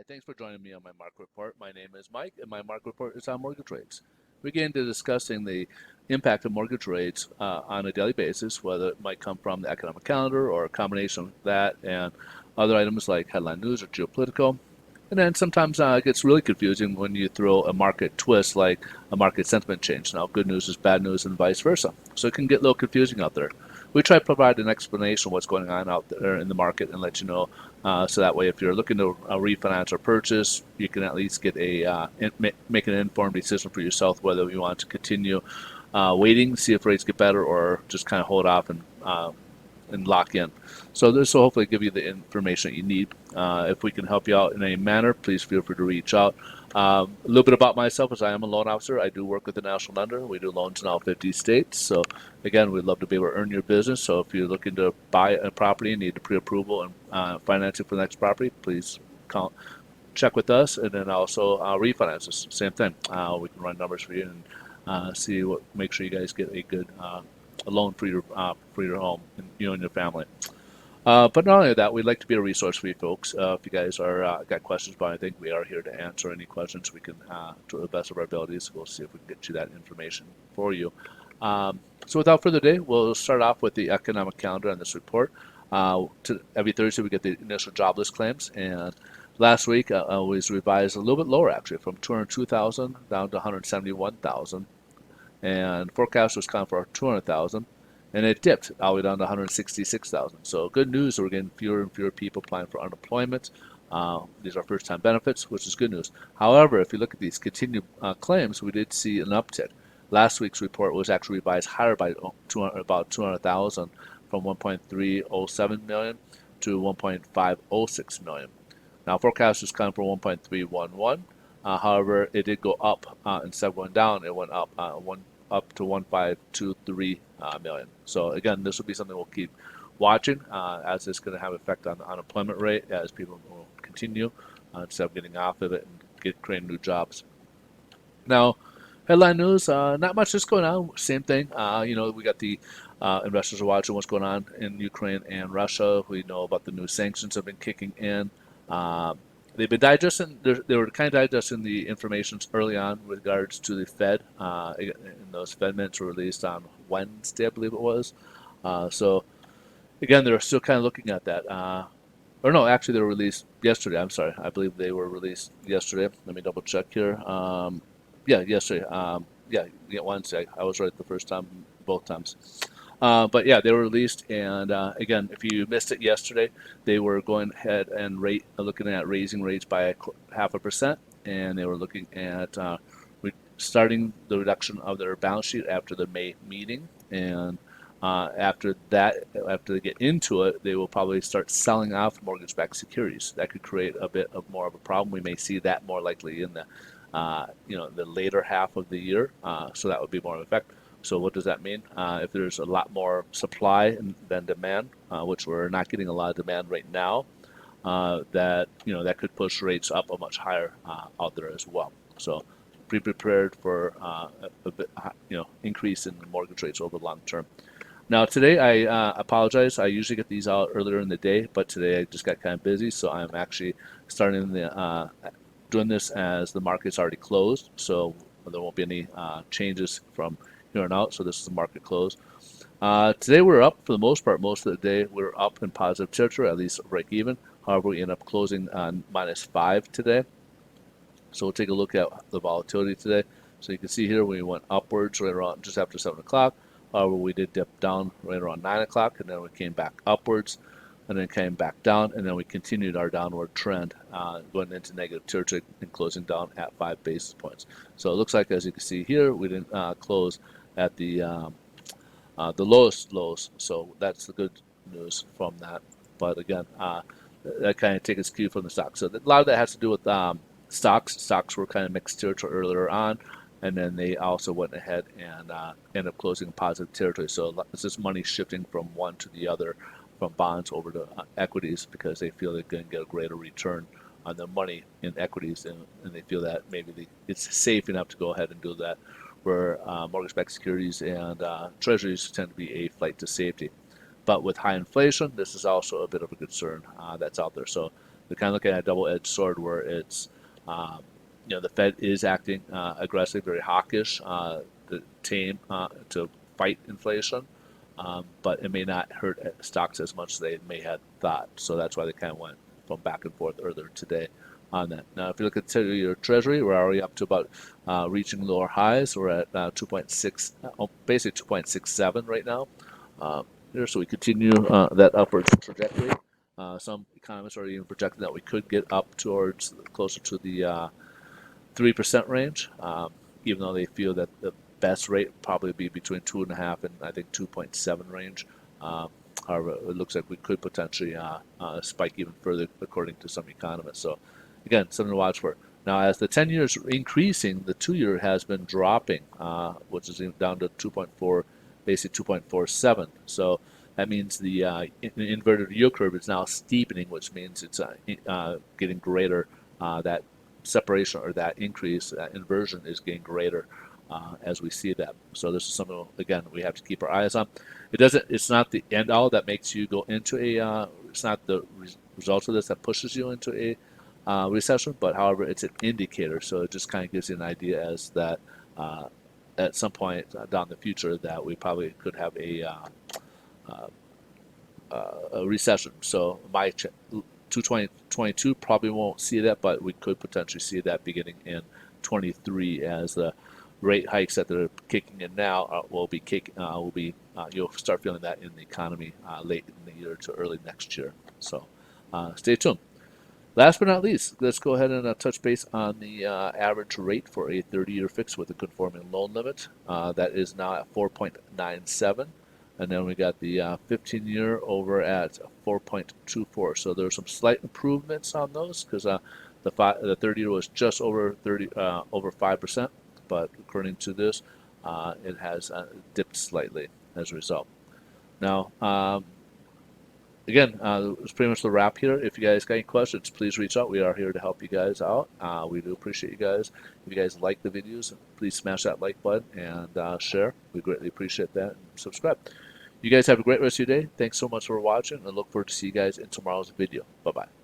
thanks for joining me on my market report. My name is Mike, and my market report is on mortgage rates. We get into discussing the impact of mortgage rates on a daily basis, whether it might come from the economic calendar or a combination of that and other items like headline news or geopolitical. And then sometimes it gets really confusing when you throw a market twist like a market sentiment change. Now, good news is bad news and vice versa. So it can get a little confusing out there. We try to provide an explanation of what's going on out there in the market and let you know. So that way, if you're looking to refinance or purchase, you can at least get make an informed decision for yourself whether you want to continue waiting, see if rates get better, or just kind of hold off and lock in. So this will hopefully give you the information that you need. If we can help you out in any manner, please feel free to reach out. A little bit about myself is I am a loan officer. I do work with the national lender. We do loans in all 50 states. So again, we'd love to be able to earn your business. So if you're looking to buy a property and need pre-approval and financing for the next property, please check with us. And then also refinances, same thing. We can run numbers for you and make sure you guys get a good a loan for your home and you and your family. But not only that, we'd like to be a resource for you folks. If you guys are got questions about anything, we are here to answer any questions. We can, to the best of our abilities, we'll see if we can get you that information for you. So without further ado, we'll start off with the economic calendar on this report. Every Thursday we get the initial jobless claims, and last week was revised a little bit lower actually, from 202,000 down to 171,000, and forecast was kind of for 200,000, and it dipped all the way down to 166,000. So good news, we're getting fewer and fewer people applying for unemployment. These are first-time benefits, which is good news. However, if you look at these continued claims, we did see an uptick. Last week's report was actually revised higher by about 200,000, from 1.307 million to 1.506 million. Now, forecast is kind of for 1.311. However, it did go up instead of going down. It went up up to 1.523 million. So again, this will be something we'll keep watching as it's going to have effect on the unemployment rate as people will continue instead of getting off of it and creating new jobs. Now, headline news, not much is going on. Same thing. We got the investors are watching what's going on in Ukraine and Russia. We know about the new sanctions have been kicking in. They've been digesting. They were kind of digesting the information early on with regards to the Fed, and those Fed minutes were released on Wednesday, I believe it was. So again, they're still kind of looking at that. Or no, actually, they were released yesterday. I'm sorry, I believe they were released yesterday. Let me double check here. Yeah, yesterday. Yeah, Wednesday. I was right the first time, both times. But yeah, they were released, and again, if you missed it yesterday, they were going ahead and looking at raising rates by 0.5%, and they were looking at starting the reduction of their balance sheet after the May meeting, and after they get into it, they will probably start selling off mortgage-backed securities. That could create a bit of more of a problem. We may see that more likely in the the later half of the year, so that would be more of an effect. So what does that mean? If there's a lot more supply than demand, which we're not getting a lot of demand right now, that could push rates up a much higher out there as well. So be prepared for a bit, increase in the mortgage rates over the long term. Now today, I apologize. I usually get these out earlier in the day, but today I just got kind of busy, so I'm actually starting doing this as the market's already closed. So there won't be any changes from here on out. So this is the market close. Today we're up for the most part. Most of the day we're up in positive territory, at least break even. However, we end up closing on -5 today. So we'll take a look at the volatility today. So you can see here we went upwards right around just after 7 o'clock. However, we did dip down right around 9 o'clock, and then we came back upwards, and then came back down, and then we continued our downward trend, going into negative territory and closing down at 5 basis points. So it looks like, as you can see here, we didn't close at the lowest lows. So that's the good news from that. But again, that kind of takes its cue from the stock. So a lot of that has to do with stocks. Stocks were kind of mixed territory earlier on, and then they also went ahead and ended up closing in positive territory. So it's just money shifting from one to the other, from bonds over to equities, because they feel they're going to get a greater return on their money in equities, and they feel that maybe it's safe enough to go ahead and do that, where mortgage-backed securities and treasuries tend to be a flight to safety. But with high inflation, this is also a bit of a concern that's out there. So We're kind of looking at a double-edged sword where it's, the Fed is acting aggressive, very hawkish, the tame to fight inflation, but it may not hurt stocks as much as they may have thought. So that's why they kind of went from back and forth earlier today on that. Now, if you look at your Treasury, we're already up to about reaching lower highs. We're at 2.6, basically 2.67 right now. Here, so we continue that upward trajectory. Some economists are even projecting that we could get up towards closer to the 3% range, even though they feel that the best rate would probably be between 2.5 and I think 2.7 range. However, it looks like we could potentially spike even further, according to some economists. So, again, something to watch for. Now, as the 10 years increasing, the 2-year has been dropping, which is down to 2.4, basically 2.47. So that means the inverted yield curve is now steepening, which means it's getting greater. That separation or that increase, that inversion is getting greater as we see that. So this is something, again, we have to keep our eyes on. It's not the end all that makes you go into it's not the result of this that pushes you into a recession, but however, it's an indicator. So it just kind of gives you an idea as that at some point down the future that we probably could have a recession. So my 2022 probably won't see that, but we could potentially see that beginning in 23 as the rate hikes that they're kicking in now you'll start feeling that in the economy late in the year to early next year. So stay tuned. Last but not least, let's go ahead and touch base on the average rate for a 30-year fix with a conforming loan limit. That is now at 4.97. And then we got the 15-year over at 4.24. So there's some slight improvements on those because the 30-year was just over 5%, but according to this, it has dipped slightly as a result. Now, again, it's pretty much the wrap here. If you guys got any questions, please reach out. We are here to help you guys out. We do appreciate you guys. If you guys like the videos, please smash that like button and share. We greatly appreciate that. And subscribe. You guys have a great rest of your day. Thanks so much for watching, and I look forward to see you guys in tomorrow's video. Bye-bye.